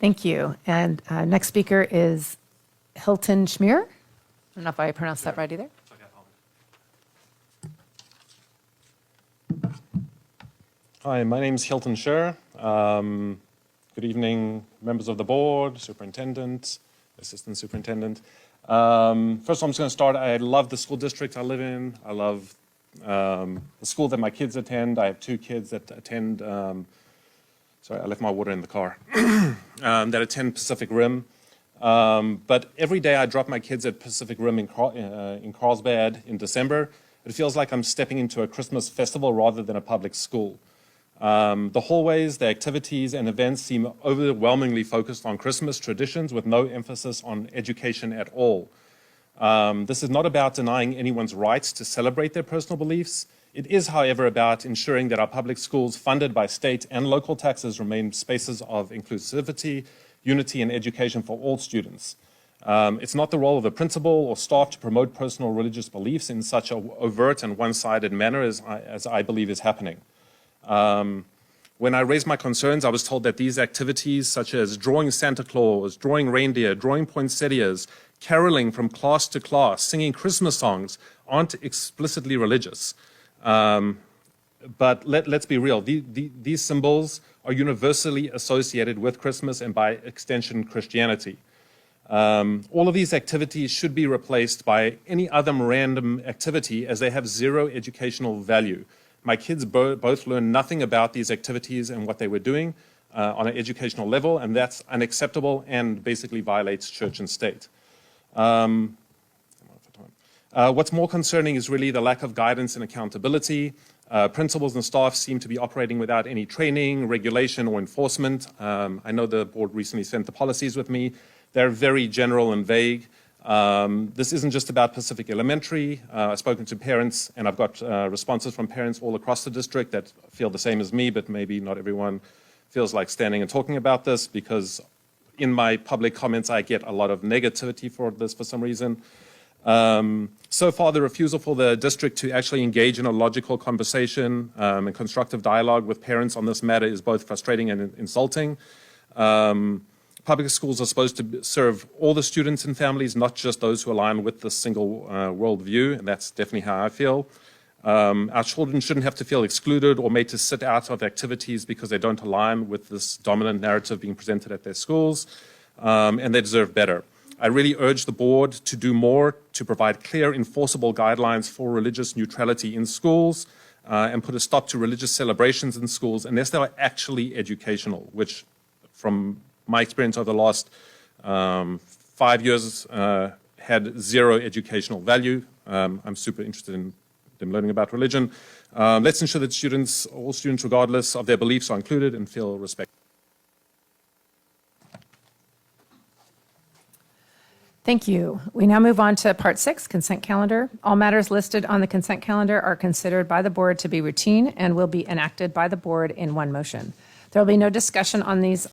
Thank you. And next speaker is Hilton Schmier. I don't know if I pronounced that right either. Hi, my name is Hilton Schmier. Good evening, members of the board, superintendent, assistant superintendent. First of all, I'm just going to start. I love the school district I live in. I love the school that my kids attend. I have 2 kids that attend, sorry, I left my water in the car, that attend Pacific Rim. But every day I drop my kids at Pacific Rim in Carlsbad in December. It feels like I'm stepping into a Christmas festival rather than a public school. The hallways, the activities and events seem overwhelmingly focused on Christmas traditions with no emphasis on education at all. This is not about denying anyone's rights to celebrate their personal beliefs. It is, however, about ensuring that our public schools funded by state and local taxes remain spaces of inclusivity, unity and education for all students. It's not the role of the principal or staff to promote personal religious beliefs in such an overt and one-sided manner as I believe is happening. When I raised my concerns, I was told that these activities such as drawing Santa Claus, drawing reindeer, drawing poinsettias, caroling from class to class, singing Christmas songs aren't explicitly religious. But let's be real, these symbols are universally associated with Christmas and by extension Christianity. All of these activities should be replaced by any other random activity as they have zero educational value. My kids both learned nothing about these activities and what they were doing on an educational level, and that's unacceptable and basically violates church and state. What's more concerning is really the lack of guidance and accountability. Principals and staff seem to be operating without any training, regulation, or enforcement. I know the board recently sent the policies with me. They're very general and vague. This isn't just about Pacific Elementary. I've spoken to parents and I've got responses from parents all across the district that feel the same as me, but maybe not everyone feels like standing and talking about this because in my public comments I get a lot of negativity for this for some reason. So far the refusal for the district to actually engage in a logical conversation and constructive dialogue with parents on this matter is both frustrating and insulting. Public schools are supposed to serve all the students and families, not just those who align with this single worldview, and that's definitely how I feel. Our children shouldn't have to feel excluded or made to sit out of activities because they don't align with this dominant narrative being presented at their schools, and they deserve better. I really urge the board to do more to provide clear, enforceable guidelines for religious neutrality in schools and put a stop to religious celebrations in schools unless they are actually educational, which from my experience over the last 5 years had zero educational value. I'm super interested in them learning about religion. Let's ensure that students, all students regardless of their beliefs, are included and feel respected. Thank you. We now move on to Part 6, Consent Calendar. All matters listed on the consent calendar are considered by the board to be routine and will be enacted by the board in one motion. There will be no discussion on these